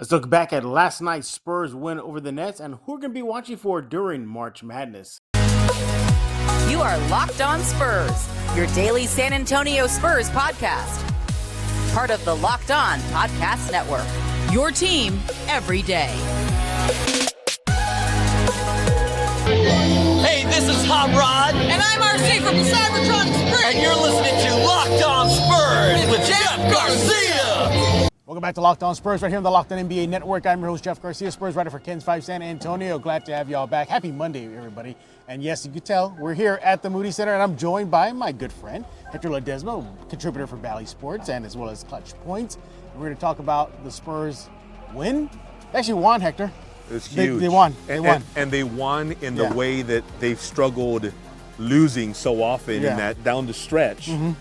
Let's look back at last night's Spurs win over the Nets and who we're going to be watching for during March Madness. You are Locked On Spurs, your daily San Antonio Spurs podcast. Part of the Locked On Podcast Network, your team every day. Hey, this is Hot Rod. And I'm RC from the Cybertron Springs. And you're listening to Locked On Spurs with Jeff Garcia. Welcome back to Locked On Spurs right here on the Locked On NBA Network. I'm your host, Jeff Garcia, Spurs writer for Ken's 5 San Antonio. Glad to have y'all back. Happy Monday, everybody. And yes, you can tell, we're here at the Moody Center, and I'm joined by my good friend, Hector Ledesma, contributor for Bally Sports, and as well as Clutch Points. We're going to talk about the Spurs win. They actually won, Hector. It was huge. They won. They won. And they won in the way that they've struggled losing so often in that down the stretch. Mm-hmm.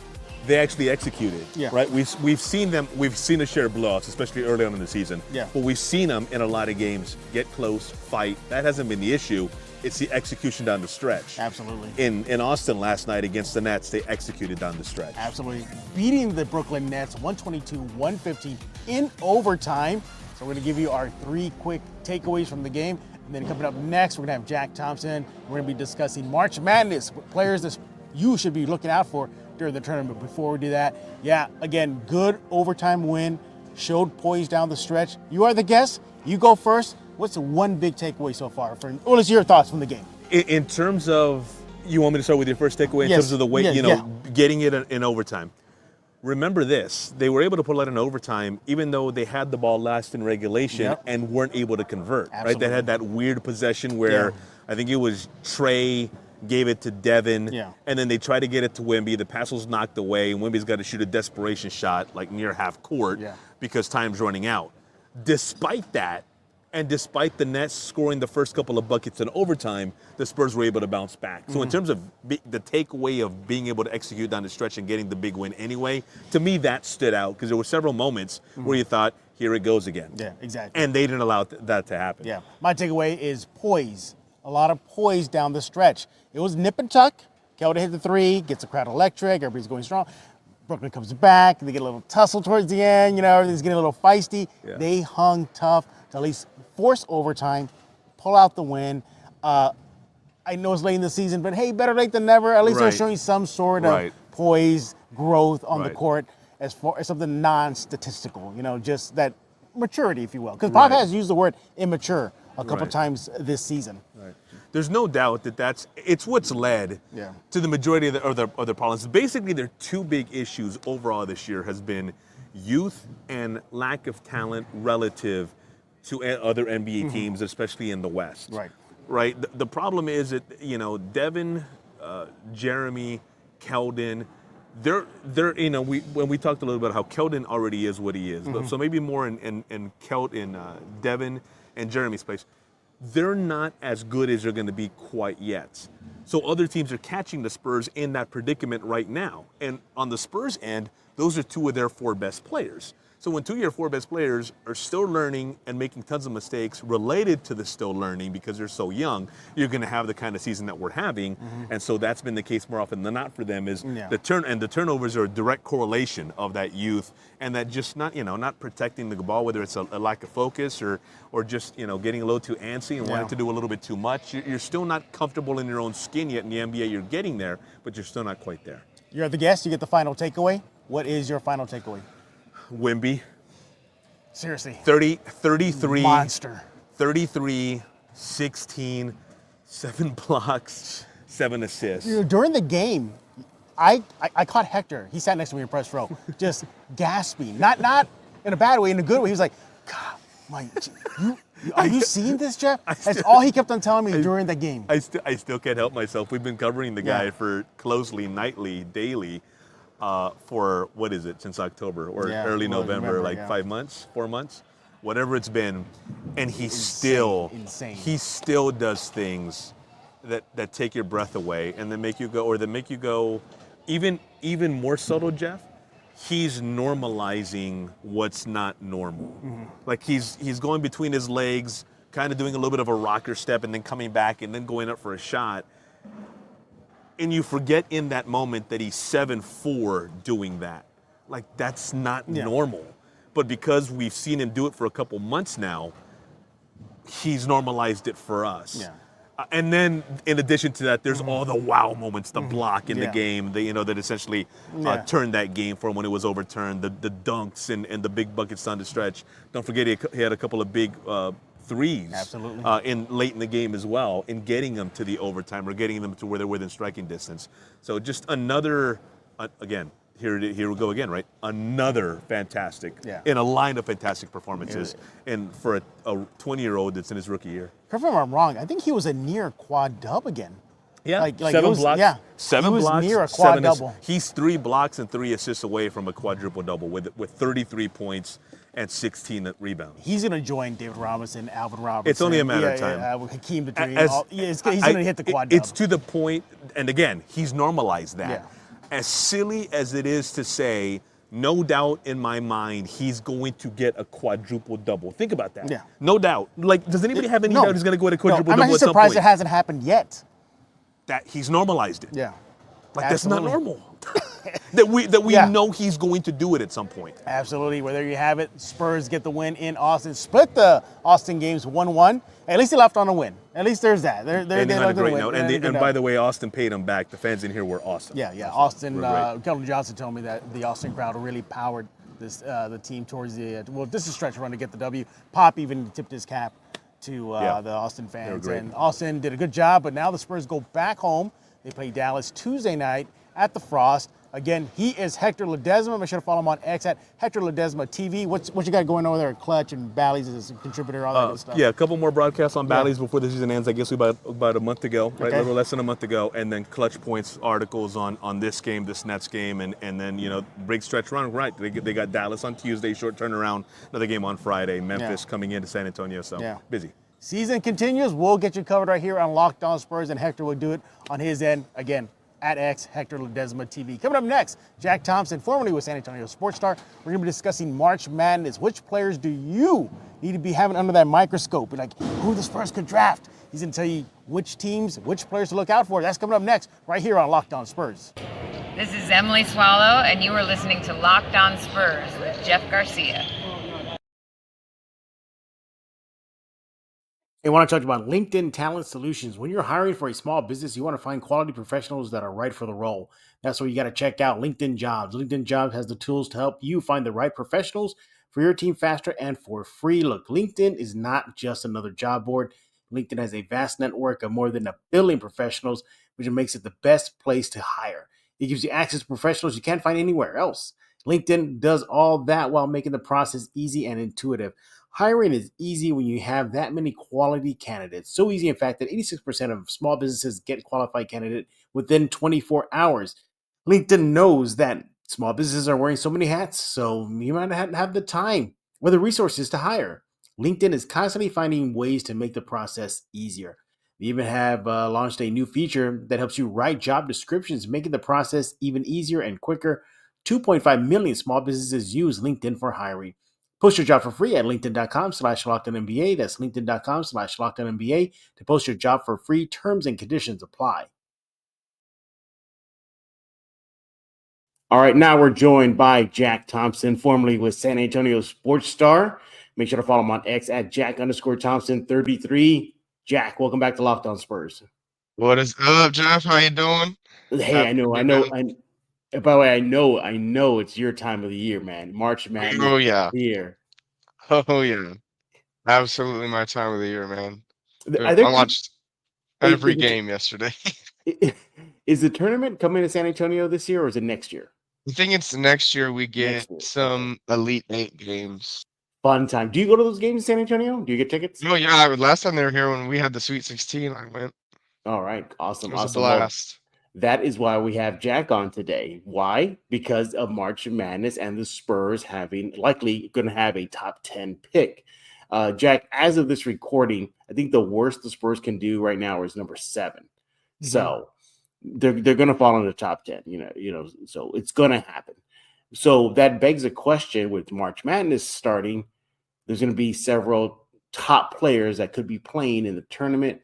They actually executed, right? We've seen a share of blowouts, especially early on in the season. Yeah. But we've seen them in a lot of games get close, fight. That hasn't been the issue. It's the execution down the stretch. Absolutely. In Austin last night against the Nets, they executed down the stretch. Absolutely. Beating the Brooklyn Nets 122-115 in overtime. So we're going to give you our 3 quick takeaways from the game. And then coming up next, we're going to have Jack Thompson. We're going to be discussing March Madness, players that you should be looking out for during the tournament. Before we do that, again, good overtime win, showed poise down the stretch. You are the guest. You go first. What's the one big takeaway so far? What is your thoughts from the game? In terms of, you want me to start with your first takeaway? In terms of the way, getting it in overtime. Remember this, they were able to pull out in overtime even though they had the ball last in regulation and weren't able to convert, right? They had that weird possession where I think it was Trey gave it to Devin, and then they tried to get it to Wemby. The pass was knocked away, and Wemby's got to shoot a desperation shot like near half court because time's running out. Despite that, and despite the Nets scoring the first couple of buckets in overtime, the Spurs were able to bounce back. So in terms of the takeaway of being able to execute down the stretch and getting the big win anyway, to me that stood out because there were several moments where you thought, here it goes again. Yeah, exactly. And they didn't allow that to happen. Yeah, my takeaway is poise. A lot of poise down the stretch. It was nip and tuck. Keldon hit the 3, gets the crowd electric, everybody's going strong. Brooklyn comes back, they get a little tussle towards the end, everything's getting a little feisty. Yeah. They hung tough to at least force overtime, pull out the win. I know it's late in the season, but hey, better late than never. At least they're showing some sort of poise, growth on the court as far as something non-statistical, just that maturity, if you will. Because Pop has used the word immature a couple times this season. Right. There's no doubt that it's what's led to the majority of the problems. Basically, there are 2 big issues overall this year has been youth and lack of talent relative to other NBA teams, especially in the West. Right. The problem is that, Devin, Jeremy, Keldon, they're when we talked a little bit how Keldon already is what he is. So maybe more in Devin and Jeremy's place. They're not as good as they're going to be quite yet. So other teams are catching the Spurs in that predicament right now. And on the Spurs end, those are 2 of their 4 best players. So when 2 of your 4 best players are still learning and making tons of mistakes related to the still learning because they're so young, you're going to have the kind of season that we're having. And so that's been the case more often than not for them is the turnovers are a direct correlation of that youth and that just not protecting the ball, whether it's a lack of focus or just, getting a little too antsy and wanting to do a little bit too much. You're still not comfortable in your own skin yet in the NBA. You're getting there, but you're still not quite there. You're the guest. You get the final takeaway. What is your final takeaway? Wemby. Seriously. 33. Monster. 33, 16, 7 blocks, 7 assists. During the game, I caught Hector. He sat next to me in press row, just gasping. Not in a bad way, in a good way. He was like, God, are you seeing this, Jeff? That's all he kept on telling me during the game. I still can't help myself. We've been covering the guy for closely, nightly, daily. For what is it, since October or early November, 5 months, 4 months, whatever it's been, and he still does things that take your breath away and then make you go, even more subtle, Jeff. He's normalizing what's not normal. Like he's going between his legs, kind of doing a little bit of a rocker step and then coming back and then going up for a shot. And you forget in that moment that he's 7'4" doing that. Like, that's not normal. but because we've seen him do it for a couple months now, he's normalized it for us. Yeah. And then, in addition to that, there's all the wow moments, the block in the Yeah. game, that essentially turned that game for him when it was overturned. The dunks and the big buckets down the stretch. Don't forget he had a couple of big threes. Absolutely. Late in the game as well, in getting them to the overtime or getting them to where they're within striking distance. So just another, again. Here we go again, right? Another fantastic, in a line of fantastic performances, and for a 20-year-old that's in his rookie year. Correct me if I'm wrong. I think he was a near quad dub again. Yeah, like 7 blocks. Yeah, seven he was blocks. near a quad double. He's 3 blocks and 3 assists away from a quadruple double with 33 points and 16 rebounds. He's going to join David Robinson, Alvin Robinson. It's only a matter of time. Hakeem Badri. He's going to hit the quad double. It's to the point, and again, he's normalized that. Yeah. As silly as it is to say, no doubt in my mind, he's going to get a quadruple double. Think about that. Yeah. No doubt. Like, does anybody have any doubt he's going to go at a quadruple I'm double actually at some surprised point? it hasn't happened yet. That he's normalized it. Yeah. Like, Absolutely. that's not normal. that we know he's going to do it at some point. Absolutely. Well, there you have it. Spurs get the win in Austin. Split the Austin games 1-1. At least they left on a win. At least there's that. Ending on a great note. And by the way, Austin paid him back. The fans in here were awesome. Yeah. Austin, Keldon Johnson told me that the Austin crowd really powered the team towards this is a stretch run to get the W. Pop even tipped his cap to the Austin fans. And Austin did a good job, but now the Spurs go back home. They play Dallas Tuesday night at the Frost. Again, he is Hector Ledesma. Make sure to follow him on X at Hector Ledesma TV. What you got going over there at Clutch and Bally's as a contributor, all that good stuff? Yeah, a couple more broadcasts on Bally's before the season ends. I guess about a month ago, right? A little less than a month ago. And then Clutch Points articles on this game, this Nets game, and then, big stretch run. Right, they got Dallas on Tuesday, short turnaround. Another game on Friday. Memphis coming into San Antonio, so busy. Season continues. We'll get you covered right here on Locked On Spurs, and Hector will do it on his end again. At X, Hector Ledesma TV. Coming up next, Jack Thompson, formerly with San Antonio Sports Star. We're going to be discussing March Madness. Which players do you need to be having under that microscope? Like, who the Spurs could draft? He's going to tell you which teams, which players to look out for. That's coming up next, right here on Locked On Spurs. This is Emily Swallow, and you are listening to Locked On Spurs with Jeff Garcia. I want to talk about LinkedIn Talent Solutions. When you're hiring for a small business, you want to find quality professionals that are right for the role. That's where you got to check out LinkedIn Jobs. LinkedIn Jobs has the tools to help you find the right professionals for your team faster and for free. Look, LinkedIn is not just another job board. LinkedIn has a vast network of more than 1 billion professionals, which makes it the best place to hire. It gives you access to professionals you can't find anywhere else. LinkedIn does all that while making the process easy and intuitive. Hiring is easy when you have that many quality candidates. So easy, in fact, that 86% of small businesses get a qualified candidate within 24 hours. LinkedIn knows that small businesses are wearing so many hats, so you might not have the time or the resources to hire. LinkedIn is constantly finding ways to make the process easier. They even have launched a new feature that helps you write job descriptions, making the process even easier and quicker. 2.5 million small businesses use LinkedIn for hiring. Post your job for free at linkedin.com/LockedOnNBA. That's linkedin.com/LockedOnNBA to post your job for free. Terms and conditions apply. All right, now we're joined by Jack Thompson, formerly with San Antonio Sports Star. Make sure to follow him on X at Jack_Thompson33. Jack, welcome back to Locked On Spurs. What is up, Jeff? How you doing? Hey, I know. By the way, I know it's your time of the year, man. March Madness. Oh yeah. Here. Oh yeah. Absolutely my time of the year, man. I watched every game yesterday. Is the tournament coming to San Antonio this year, or is it next year? I think it's next year we get some Elite 8 games. Fun time. Do you go to those games in San Antonio? Do you get tickets? Oh yeah. Last time they were here when we had the Sweet 16, I went. All right. Awesome. It was a blast. That is why we have Jack on today. Why? Because of March Madness and the Spurs likely going to have a top 10 pick. Jack, as of this recording, I think the worst the Spurs can do right now is number 7. Mm-hmm. So they're going to fall in the top 10, so it's going to happen. So that begs a question with March Madness starting. There's going to be several top players that could be playing in the tournament.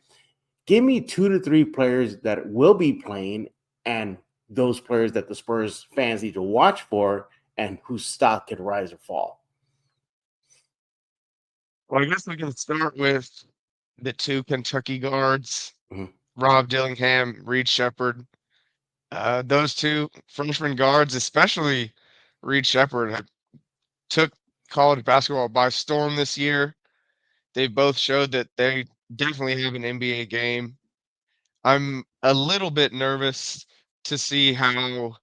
Give me 2 to 3 players that will be playing and those players that the Spurs fans need to watch for and whose stock could rise or fall. Well, I guess we can start with the two Kentucky guards, Mhm. Rob Dillingham, Reed Shepherd. Those two freshman guards, especially Reed Shepherd, took college basketball by storm this year. They both showed that they definitely have an NBA game. I'm a little bit nervous to see how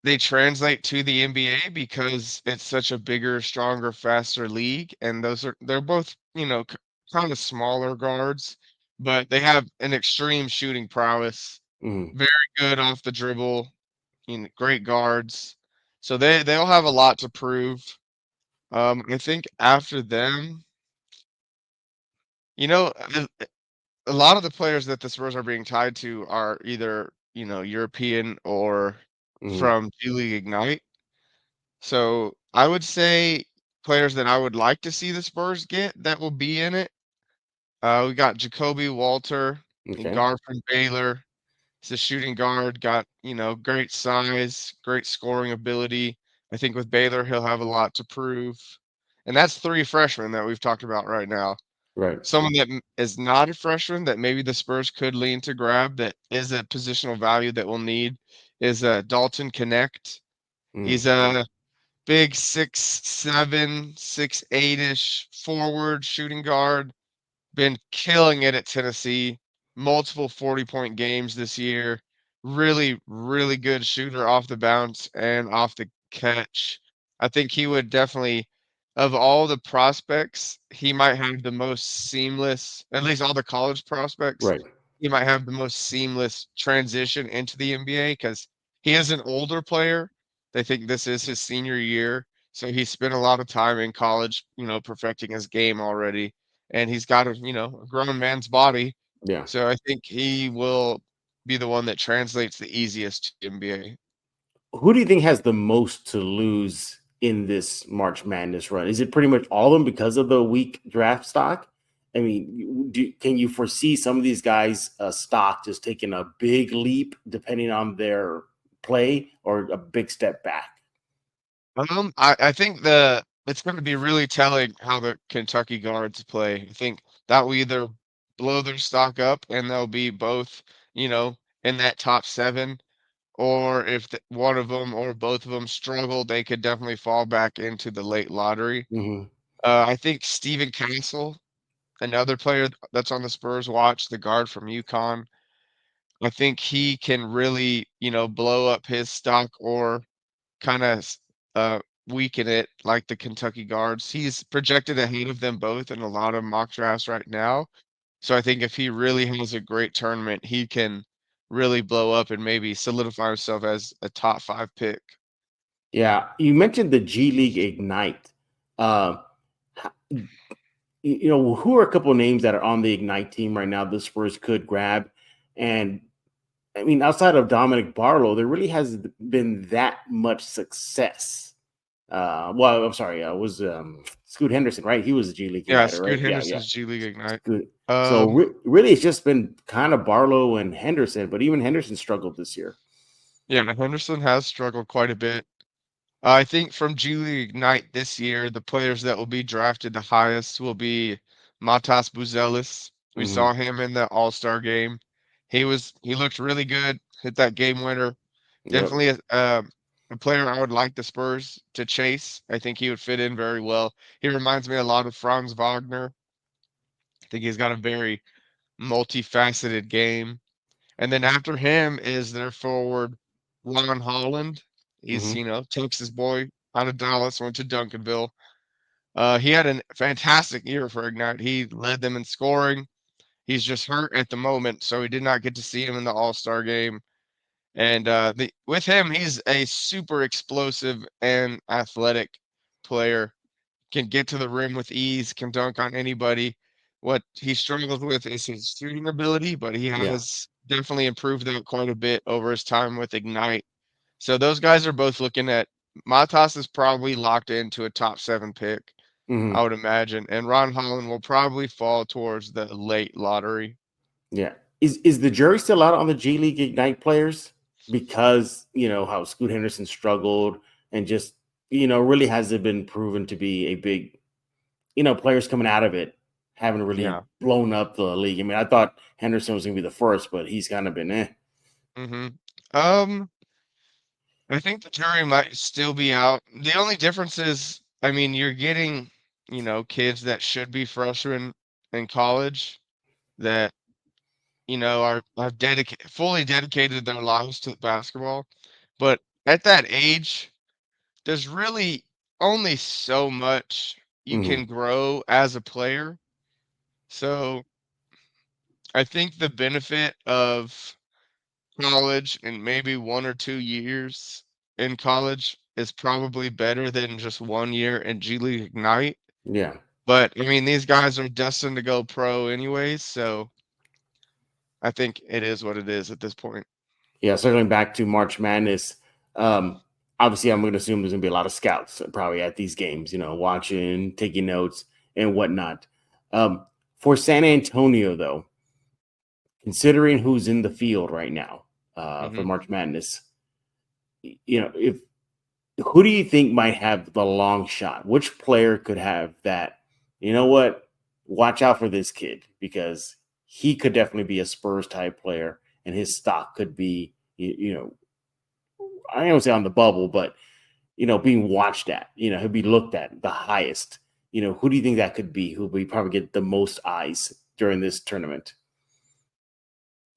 they translate to the NBA because it's such a bigger, stronger, faster league, and they're both, kind of smaller guards, but they have an extreme shooting prowess, Mhm. very good off the dribble, great guards. So they'll have a lot to prove. I think after them, you know, a lot of the players that the Spurs are being tied to are either, European or Mhm. from GLeague Ignite. So I would say players that I would like to see the Spurs get that will be in it. We got Jacoby Walter, a Okay. guard from Baylor. He's a shooting guard, got, great size, great scoring ability. I think with Baylor, he'll have a lot to prove. And that's three freshmen that we've talked about right now. Right. Someone that is not a freshman that maybe the Spurs could lean to grab that is a positional value that we'll need is Dalton Connect. Mhm. He's a big 6'7", 6'8" forward shooting guard. Been killing it at Tennessee. Multiple 40-point games this year. Really, really good shooter off the bounce and off the catch. I think he would definitely, of all the prospects, he might have the most seamless, at least all the college prospects, Right. he might have the most seamless transition into the NBA because he is an older player. They think this is his senior year. So he spent a lot of time in college, perfecting his game already, and he's got a grown man's body. Yeah. So I think he will be the one that translates the easiest to the NBA. Who do you think has the most to lose in this March Madness run? Is it pretty much all of them because of the weak draft stock? I mean, can you foresee some of these guys' stock just taking a big leap depending on their play or a big step back? I think it's going to be really telling how the Kentucky guards play. I think that will either blow their stock up and they'll be both, in that top seven, or if one of them or both of them struggle, they could definitely fall back into the late lottery. Hmm. I think Steven Castle, another player that's on the Spurs watch, the guard from UConn, I think he can really, blow up his stock or kind of weaken it like the Kentucky guards. He's projected ahead of them both in a lot of mock drafts right now. So I think if he really has a great tournament, he can really blow up and maybe solidify himself as a top 5 pick. Yeah, you mentioned the G League Ignite. Uh, who are a couple of names that are on the Ignite team right now the Spurs could grab? And I mean, outside of Dominic Barlow, there really hasn't been that much success. Well, I'm sorry, was Scoot Henderson, right? He was a G League Yeah, Igniter, Scoot right? Yeah, yeah. Henderson's G League Ignite. Good. So Um, really, it's just been kind of Barlow and Henderson, but even Henderson struggled this year. yeah, Henderson has struggled quite a bit. I think from G League Ignite this year, the players that will be drafted the highest will be Matas Buzelis. We Hmm. saw him in the All-Star game. He looked really good, hit that game winner. Yep. Definitely a player I would like the Spurs to chase. I think he would fit in very well. He reminds me a lot of Franz Wagner. I think he's got a very multifaceted game. And then after him is their forward, Ron Holland. He's, Hmm. Texas boy out of Dallas, went to Duncanville. He had a fantastic year for Ignite. He led them in scoring. He's just hurt at the moment, so we did not get to see him in the All-Star game. And with him, he's a super explosive and athletic player. Can get to the rim with ease, can dunk on anybody. What he struggles with is his shooting ability, but he Yeah. has definitely improved that quite a bit over his time with Ignite. So those guys are both looking at Matas is probably locked into a top 7 pick, I Hmm. would imagine, and Ron Holland will probably fall towards the late lottery. Yeah. Is the jury still out on the G League Ignite players because how Scoot Henderson struggled and just really hasn't been proven to be a big players coming out of it haven't really blown up the league. I mean, I thought Henderson was going to be the first, but he's kind of been I think the jury might still be out. The only difference is, I mean, you're getting, kids that should be freshmen in college that, have fully dedicated their lives to basketball. But at that age, there's really only so much you can grow as a player. So I think the benefit of college and maybe 1 or 2 years in college is probably better than just 1 year in GLeague Ignite. Yeah. But I mean, these guys are destined to go pro anyways, so I think it is what it is at this point. Yeah, circling back to March Madness, obviously I'm going to assume there's going to be a lot of scouts probably at these games, watching, taking notes, and whatnot. For San Antonio, though, considering who's in the field right now for March Madness, who do you think might have the long shot? Which player could have that? You know what? Watch out for this kid because he could definitely be a Spurs type player, and his stock could be, I don't say on the bubble, but being watched at. He'll be looked at the highest. Who do you think that could be? Who will probably get the most eyes during this tournament?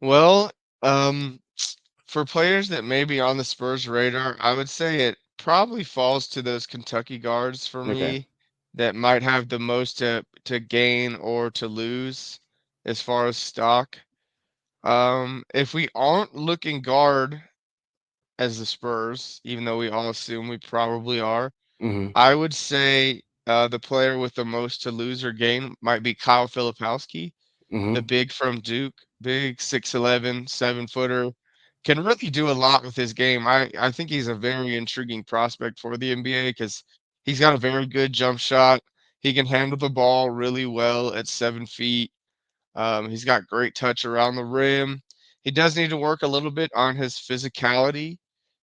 Well, for players that may be on the Spurs radar, I would say it probably falls to those Kentucky guards for me that might have the most to gain or to lose as far as stock. If we aren't looking guard as the Spurs, even though we all assume we probably are, I would say the player with the most to lose or gain might be Kyle Filipowski, the big from Duke, big 6'11", 7-footer, can really do a lot with his game. I think he's a very intriguing prospect for the NBA because he's got a very good jump shot. He can handle the ball really well at 7 feet. He's got great touch around the rim. He does need to work a little bit on his physicality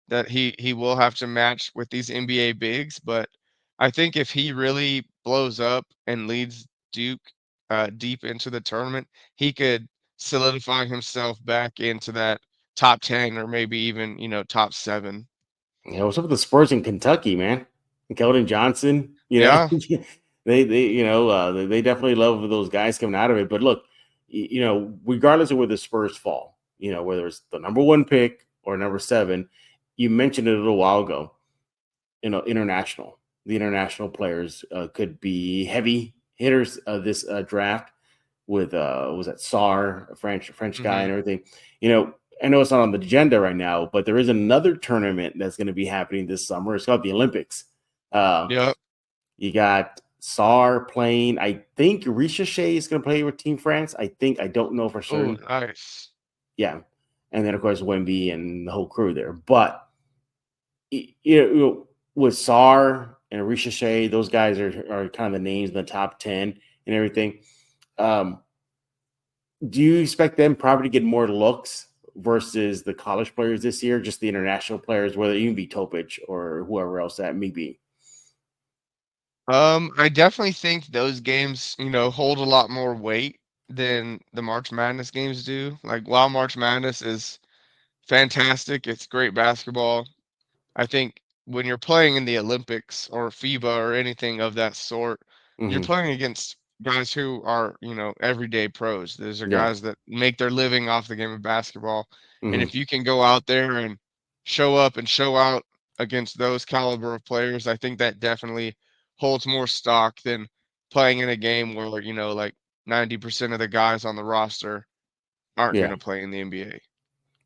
that he will have to match with these NBA bigs, but I think if he really blows up and leads Duke deep into the tournament, he could solidify himself back into that top 10 or maybe even, top 7. What's up with the Spurs in Kentucky, man? Keldon Johnson, Yeah. they definitely love those guys coming out of it. But look, regardless of where the Spurs fall, whether it's the number 1 pick or number 7, you mentioned it a little while ago, international. The international players could be heavy hitters this draft with was that Sarr, a French guy and everything. I know it's not on the agenda right now, but there is another tournament that's going to be happening this summer. It's called the Olympics. Yep. You got Sarr playing. I think Ricochet is going to play with Team France. I don't know for sure. Oh, nice. Yeah. And then, of course, Wemby and the whole crew there. But, with Sarr and Ricochet, those guys are kind of the names in the top 10 and everything. Do you expect them probably to get more looks versus the college players this year, just the international players, whether it even be Topic or whoever else that may be? I definitely think those games, hold a lot more weight than the March Madness games do. Like, while March Madness is fantastic, it's great basketball. I think when you're playing in the Olympics or FIBA or anything of that sort, you're playing against guys who are, everyday pros. Those are guys that make their living off the game of basketball. And if you can go out there and show up and show out against those caliber of players, I think that definitely holds more stock than playing in a game where, like 90% of the guys on the roster aren't going to play in the NBA.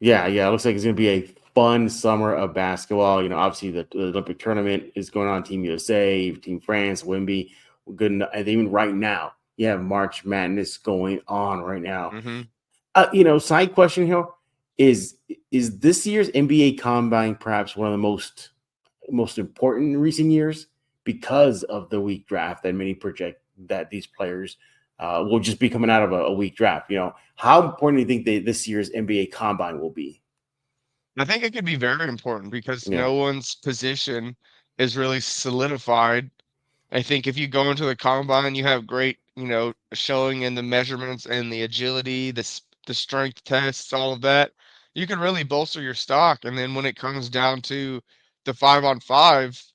Yeah. It looks like it's going to be a fun summer of basketball. Obviously the Olympic tournament is going on. Team USA, Team France, Wemby, good. And even right now, you have March Madness going on right now. Side question here is this year's NBA Combine perhaps one of the most important in recent years because of the weak draft that many project that these players will just be coming out of a weak draft. How important do you think this year's NBA Combine will be? I think it could be very important because no one's position is really solidified I think if you go into the combine, you have great, showing in the measurements and the agility, the strength tests, all of that. You can really bolster your stock. And then when it comes down to the 5-on-5,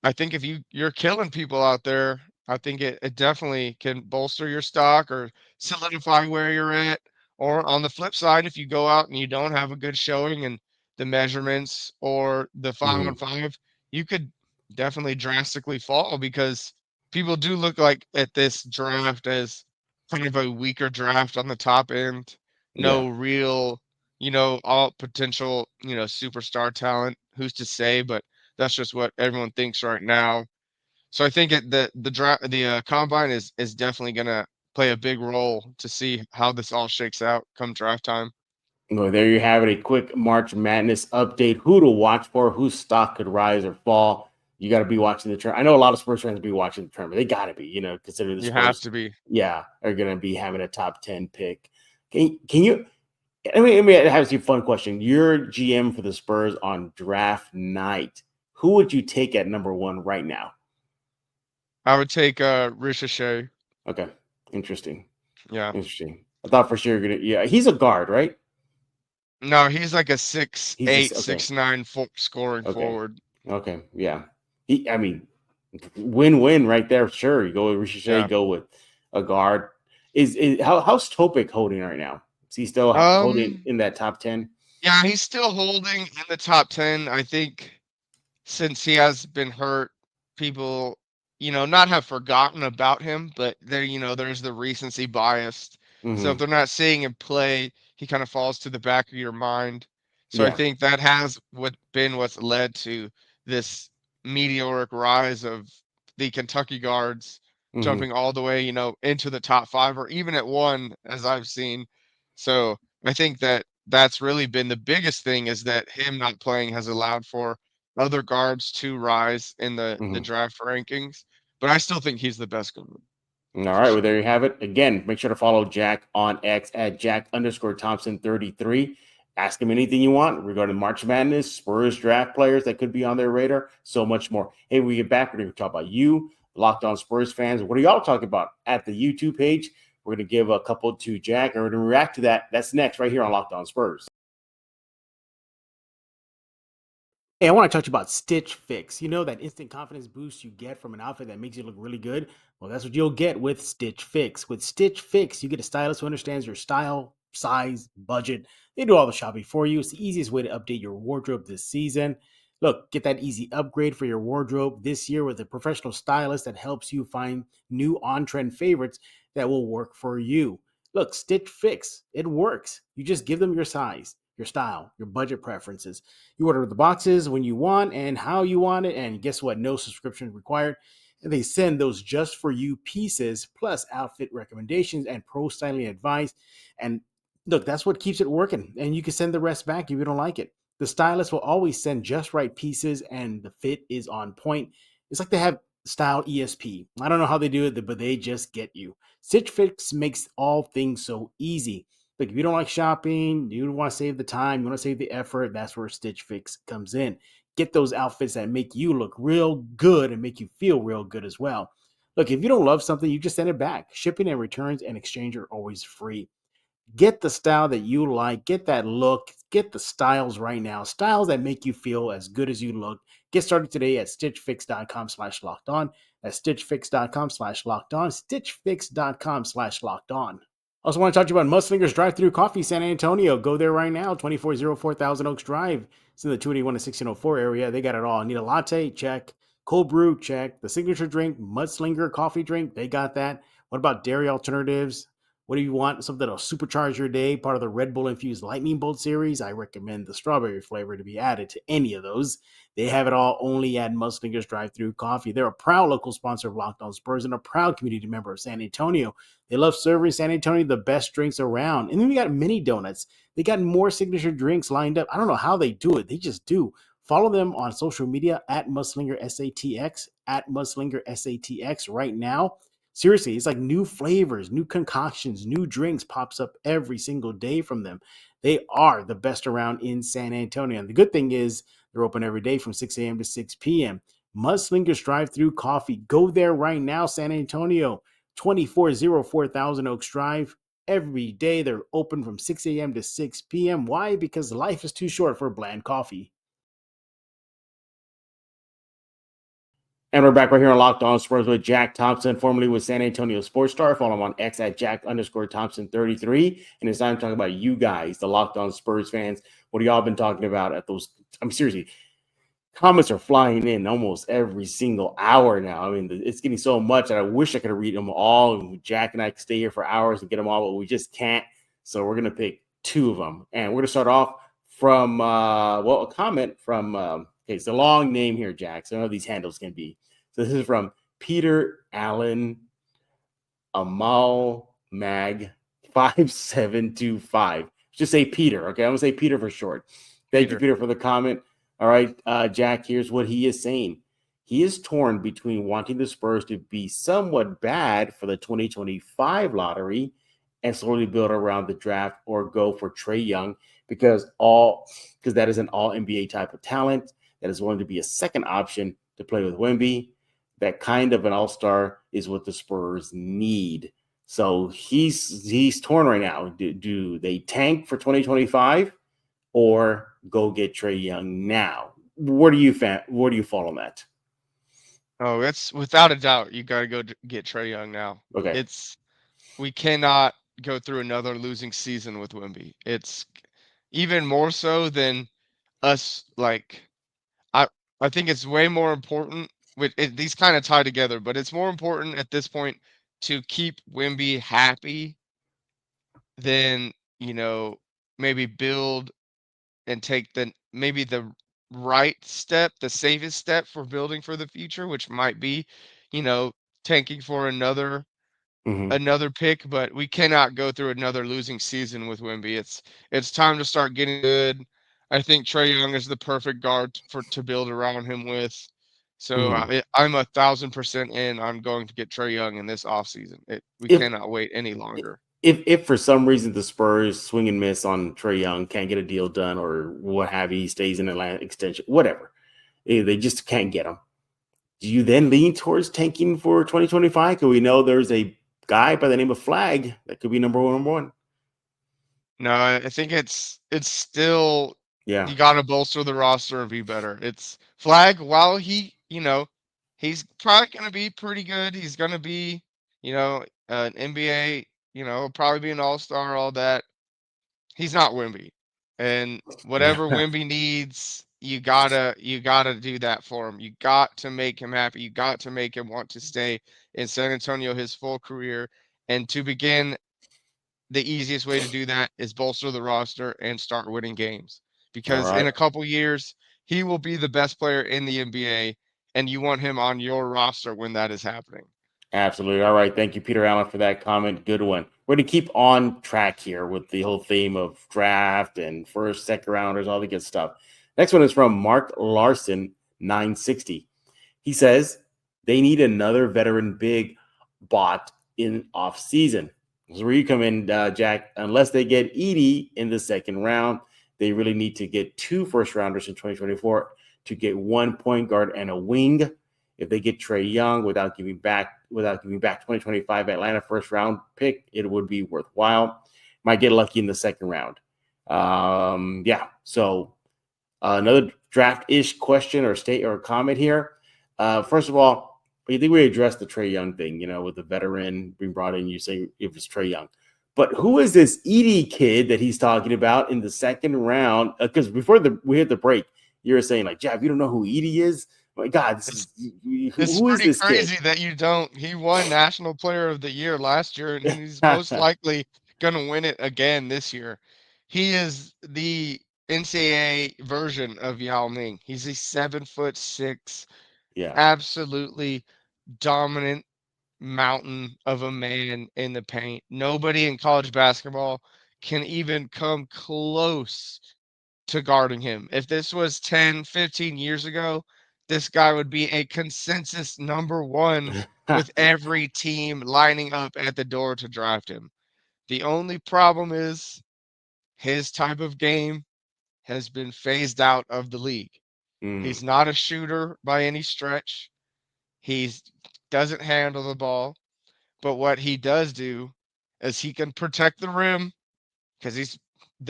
I think if you're killing people out there, I think it definitely can bolster your stock or solidify where you're at. Or on the flip side, if you go out and you don't have a good showing in the measurements or the 5-on-5, you could definitely drastically fall because people do look like at this draft as kind of a weaker draft on the top end. Yeah. No real, all potential, superstar talent. Who's to say? But that's just what everyone thinks right now. So I think the combine is definitely gonna play a big role to see how this all shakes out come draft time. Well, there you have it. A quick March Madness update. Who to watch for, whose stock could rise or fall. You got to be watching the tournament. I know a lot of Spurs fans will be watching the tournament. They got to be, considering the You have Spurs, to be. yeah, are going to be having a top 10 pick. Can you, let me ask you a fun question. You're GM for the Spurs on draft night. Who would you take at number 1 right now? I would take Ricochet. Okay. Interesting. Yeah. Interesting. I thought for sure you're going to, yeah, he's a guard, right? No, he's like a He's 6'8", just, okay. 6'9" scoring Okay. forward. Okay. Yeah. Win-win right there. Sure. You go with Ricochet, Yeah. go with a guard. How's Topic holding right now? Is he still holding in that top 10? Yeah, he's still holding in the top 10. I think since he has been hurt, people, not have forgotten about him, but there's the recency bias. So if Mm-hmm. they're not seeing him play, he kind of falls to the back of your mind. So I Yeah. think that has what's led to this meteoric rise of the Kentucky guards Mm-hmm. jumping all the way, into the top 5 or even at 1, as I've seen. So I think that's really been the biggest thing is that him not playing has allowed for other guards to rise in the Mm-hmm. draft rankings, but I still think he's the best guard All for right. Well, sure. there you have it. Again, make sure to follow Jack on X at Jack_Thompson33. Ask him anything you want regarding March Madness, Spurs draft players that could be on their radar, so much more. Hey, when we get back, we're going to talk about you, Locked On Spurs fans. What are y'all talking about at the YouTube page? We're going to give a couple to Jack, and we're going to react to that. That's next right here on Locked On Spurs. Hey, I want to talk to you about Stitch Fix. You know that instant confidence boost you get from an outfit that makes you look really good? Well, that's what you'll get with Stitch Fix. With Stitch Fix, you get a stylist who understands your style, size, budget. They do all the shopping for you. It's the easiest way to update your wardrobe this season. Look, get that easy upgrade for your wardrobe this year with a professional stylist that helps you find new on-trend favorites that will work for you. Look, Stitch Fix, it works. You just give them your size, your style, your budget preferences. You order the boxes when you want and how you want it, and guess what? No subscription required. And they send those just for you pieces, plus outfit recommendations and pro styling advice. And look, that's what keeps it working. And you can send the rest back if you don't like it. The stylist will always send just right pieces, and the fit is on point. It's like they have style ESP. I don't know how they do it, but they just get you. Stitch Fix makes all things so easy. Like if you don't like shopping, you want to save the time, you want to save the effort, that's where Stitch Fix comes in. Get those outfits that make you look real good and make you feel real good as well. Look, if you don't love something, you just send it back. Shipping and returns and exchange are always free. Get the style that you like, get that look, get the styles right now. Styles that make you feel as good as you look. Get started today at stitchfix.com/locked on. That's stitchfix.com/locked on. Stitchfix.com/locked on. Also want to talk to you about Mudslingers Drive-Thru Coffee San Antonio. Go there right now, 2404 Thousand Oaks Drive. It's in the 281 to 1604 area. They got it all. Need a latte? Check. Cold brew? Check. The signature drink, Mudslinger coffee drink? They got that. What about dairy alternatives? What do you want? Something that'll supercharge your day, part of the Red Bull infused Lightning Bolt series. I recommend the strawberry flavor to be added to any of those. They have it all only at Mudslingers Drive-Thru Coffee. They're a proud local sponsor of Locked On Spurs and a proud community member of San Antonio. They love serving San Antonio the best drinks around. And then we got mini donuts. They got more signature drinks lined up. I don't know how they do it. They just do. Follow them on social media at MudslingerSATX, at MudslingerSATX right now. Seriously, it's like new flavors, new concoctions, new drinks pops up every single day from them. They are the best around in San Antonio. And the good thing is they're open every day from 6 a.m. to 6 p.m. Mudslingers Drive-Thru Coffee. Go there right now, San Antonio. 2404 Thousand Oaks Drive. Every day they're open from 6 a.m. to 6 p.m. Why? Because life is too short for bland coffee. And we're back right here on Locked On Spurs with Jack Thompson, formerly with San Antonio Sports Star. Follow him on X at Jack_Thompson33. And it's time to talk about you guys, the Locked On Spurs fans. What have y'all been talking about at those? I mean, seriously, comments are flying in almost every single hour now. I mean, it's getting so much that I wish I could read them all. And Jack and I could stay here for hours and get them all, but we just can't. So we're going to pick two of them. And we're going to start off from, a comment from, okay, it's a long name here, Jack. So I know these handles can be. So this is from Peter Allen Amal Mag 5725. Just say Peter, okay? I'm going to say Peter for short. Thank you, Peter, for the comment. All right, Jack, here's what he is saying. He is torn between wanting the Spurs to be somewhat bad for the 2025 lottery and slowly build around the draft, or go for Trae Young because that is an all NBA type of talent that is going to be a second option to play with Wemby. That kind of an all-star is what the Spurs need. So he's torn right now. Do they tank for 2025 or go get Trae Young now? Where do you fall on that? Oh, it's without a doubt. You got to go get Trae Young now. Okay. We cannot go through another losing season with Wemby. It's even more so than us. Like, I think it's way more important. These kind of tie together, but it's more important at this point to keep Wemby happy than, maybe build and take the right step, the safest step for building for the future, which might be, tanking for another pick. But we cannot go through another losing season with Wemby. It's time to start getting good. I think Trae Young is the perfect guard to build around him with. So I'm 1,000% in on going to get Trae Young in this offseason. We cannot wait any longer. If for some reason the Spurs swing and miss on Trae Young, can't get a deal done or what have you, he stays in Atlanta extension, whatever, they just can't get him. Do you then lean towards tanking for 2025? Because we know there's a guy by the name of Flag that could be number one. No, I think it's still, you got to bolster the roster and be better. It's Flag, while he's probably going to be pretty good. He's going to be, an NBA, probably be an all-star, all that. He's not Wemby. And whatever Wemby needs, you gotta do that for him. You got to make him happy. You got to make him want to stay in San Antonio his full career. And to begin, the easiest way to do that is bolster the roster and start winning games. Because in a couple years, he will be the best player in the NBA, and you want him on your roster when that is happening. Absolutely. All right. Thank you, Peter Allen, for that comment. Good one. We're going to keep on track here with the whole theme of draft and first, second rounders, all the good stuff. Next one is from Mark Larson, 960. He says they need another veteran big bot in off season. So where you come in, Jack, unless they get Edey in the second round, they really need to get 2 first rounders in 2024 to get 1 point guard and a wing. If they get Trae Young without giving back 2025 Atlanta first round pick, it would be worthwhile. Might get lucky in the second round. So another draft-ish question or comment here. First of all, I think we addressed the Trae Young thing, with the veteran being brought in. You say if it's Trae Young. But who is this Edey kid that he's talking about in the second round? Because before we hit the break, you were saying, like, Jeff, you don't know who Edey is? My God, it's pretty crazy that you don't. He won National Player of the Year last year, and he's most likely going to win it again this year. He is the NCAA version of Yao Ming. He's a 7'6", absolutely dominant mountain of a man in the paint. Nobody in college basketball can even come close to guarding him. If this was 10, 15 years ago, this guy would be a consensus number 1 with every team lining up at the door to draft him. The only problem is his type of game has been phased out of the league. He's not a shooter by any stretch. He doesn't handle the ball. But what he does do is he can protect the rim because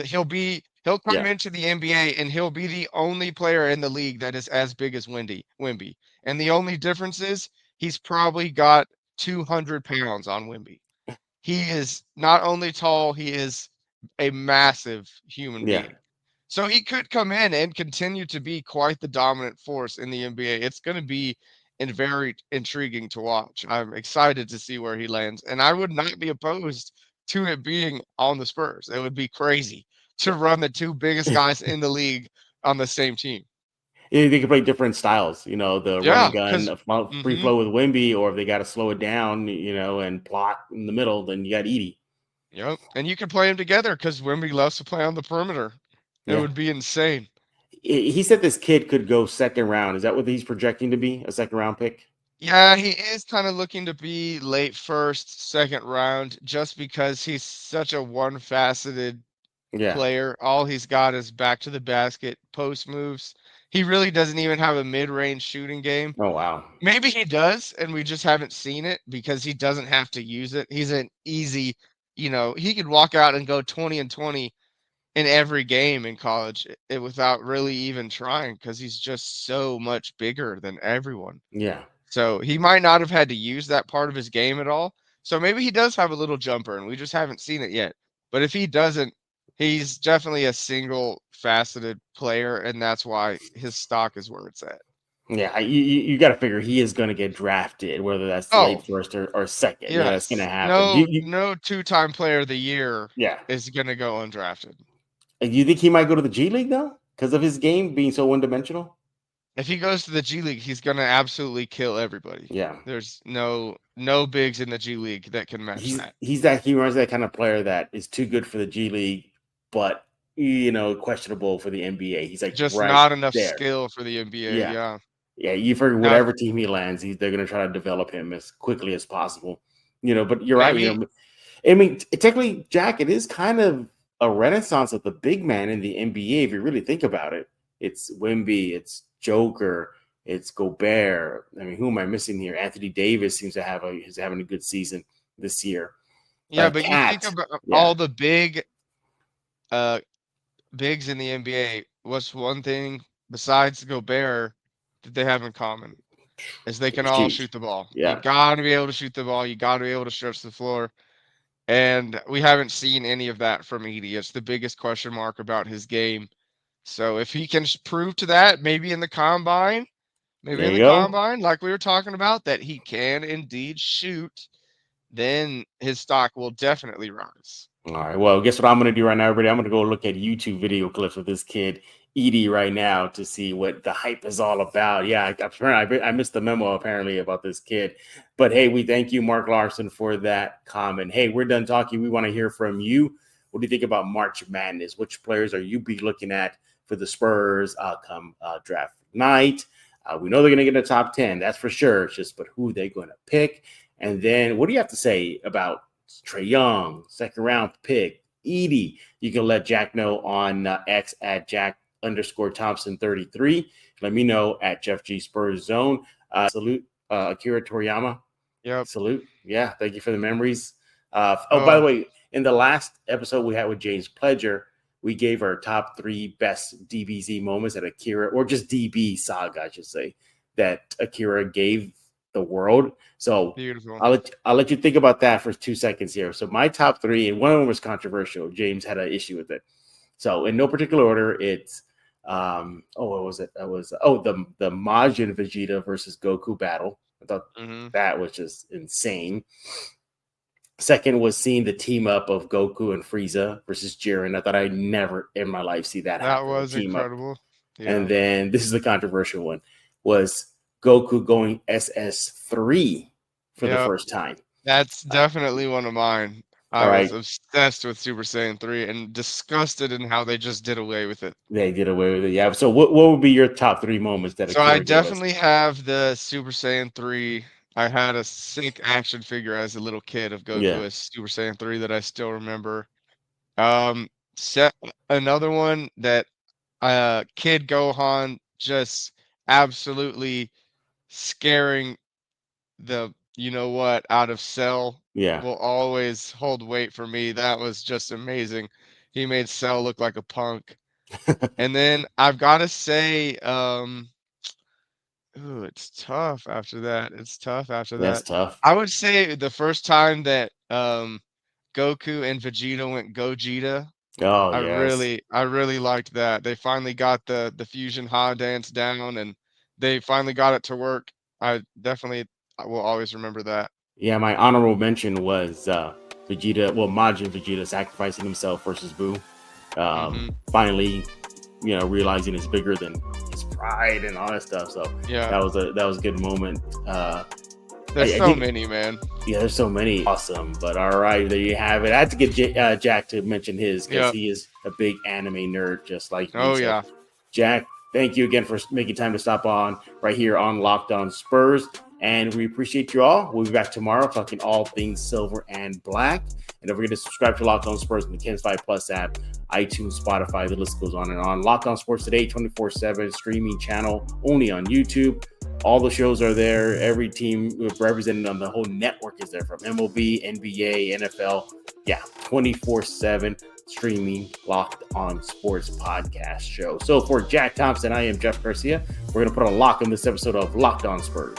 he'll come Yeah. into the NBA and he'll be the only player in the league that is as big as Wemby. And the only difference is he's probably got 200 pounds on Wemby. He is not only tall, he is a massive human Yeah. being. So he could come in and continue to be quite the dominant force in the NBA. It's going to be very intriguing to watch. I'm excited to see where he lands, and I would not be opposed to it being on the Spurs. It would be crazy to run the two biggest guys in the league on the same team. They can play different styles, the run Yeah, and gun, because free flow with Wimby, or if they got to slow it down, and plot in the middle, then you got Edie. yep, and you can play them together because Wemby loves to play on the perimeter. It Yeah. would be insane. He said this kid could go second round. Is that what he's projecting to be? A second round pick? Yeah, he is kind of looking to be late first, second round, just because he's such a one-faceted Yeah. player. All he's got is back to the basket, post moves. He really doesn't even have a mid-range shooting game. Oh, wow. Maybe he does, and we just haven't seen it because he doesn't have to use it. He's an easy, he could walk out and go 20 and 20 in every game in college without really even trying because he's just so much bigger than everyone. Yeah. So he might not have had to use that part of his game at all. So maybe he does have a little jumper and we just haven't seen it yet. But if he doesn't, he's definitely a single faceted player, and that's why his stock is where it's at. Yeah, you got to figure he is going to get drafted, whether that's late first or second. Yeah, that's going to happen. No two-time player of the year Yeah. is going to go undrafted. Do you think he might go to the G League, though, because of his game being so one-dimensional? If he goes to the G League, he's going to absolutely kill everybody. Yeah. There's no bigs in the G League that can match that. He reminds that kind of player that is too good for the G League, but questionable for the NBA. He's like just right not enough there. skill for the NBA. Yeah. Yeah, you figure whatever team he lands, they're going to try to develop him as quickly as possible. But you're right. I mean, technically, Jack, it is kind of a renaissance of the big man in the NBA. If you really think about it, it's Wemby, it's Joker, it's Gobert. I mean, who am I missing here? Anthony Davis seems to is having a good season this year. Yeah, but you think about all the big bigs in the NBA. What's one thing besides Gobert that they have in common is they can all shoot the ball. Yeah. You got to be able to shoot the ball. You got to be able to stretch the floor. And we haven't seen any of that from Edie. It's the biggest question mark about his game. So if he can prove to that, maybe in the combine, like we were talking about, that he can indeed shoot, then his stock will definitely rise. All right. Well, guess what I'm going to do right now, everybody? I'm going to go look at YouTube video clips of this kid, Edie, right now to see what the hype is all about. Yeah, I missed the memo apparently about this kid. But hey, we thank you, Mark Larson, for that comment. Hey, we're done talking. We want to hear from you. What do you think about March Madness? Which players are you be looking at for the Spurs come draft night? We know they're going to get in the top 10. That's for sure. It's just, but who they going to pick? And then what do you have to say about Trae Young, second round pick, Edie? You can let Jack know on X at Jack_Thompson33. Let me know at Jeff G Spurs Zone. Salute Akira Toriyama. Yep. Salute. Yeah. Thank you for the memories. By the way, in the last episode we had with James Pledger, we gave our top 3 best DBZ moments that Akira, or just DB saga, I should say, that Akira gave the world. So beautiful. I'll let you think about that for 2 seconds here. So my top 3, and one of them was controversial. James had an issue with it. So in no particular order, it's what was it? That was the Majin Vegeta versus Goku battle. I thought that was just insane. Second was seeing the team up of Goku and Frieza versus Jiren. I thought I'd never in my life see that happen. That was incredible. Yeah. And then this is the controversial one, was Goku going SS3 for the first time. That's definitely one of mine. I was obsessed with Super Saiyan 3 and disgusted in how they just did away with it. They did away with it, yeah. So what would be your top 3 moments that? So I definitely have the Super Saiyan 3. I had a sick action figure as a little kid of Goku as Super Saiyan 3 that I still remember. Another one that Kid Gohan just absolutely scaring the out of Cell Yeah. will always hold weight for me. That was just amazing. He made Cell look like a punk. And then I've got to say, ooh, it's tough after that. It's tough after That's that. tough. I would say the first time that Goku and Vegeta went Gogeta, Oh, I yes. really liked that. They finally got the fusion ha dance down, and they finally got it to work. I will always remember that. Yeah, my honorable mention was Vegeta, well, Majin Vegeta sacrificing himself versus Buu. Mhm. Finally, realizing it's bigger than his pride and all that stuff. So Yeah. that was a good moment. There's I so think- many, man. Yeah, there's so many. Awesome. But all right, there you have it. I had to get Jack to mention his because Yep. he is a big anime nerd, just like me. Oh, So, yeah. Jack, thank you again for making time to stop on right here on Locked On Spurs. And we appreciate you all. We'll be back tomorrow talking all things silver and black. And don't forget to subscribe to Locked On Spurs in the Kens 5 Plus app, iTunes, Spotify. The list goes on and on. Locked On Sports Today, 24/7 streaming channel only on YouTube. All the shows are there. Every team represented on the whole network is there, from MLB, NBA, NFL. Yeah, 24/7 streaming Locked On Sports podcast show. So for Jack Thompson, I am Jeff Garcia. We're going to put a lock on this episode of Locked On Spurs.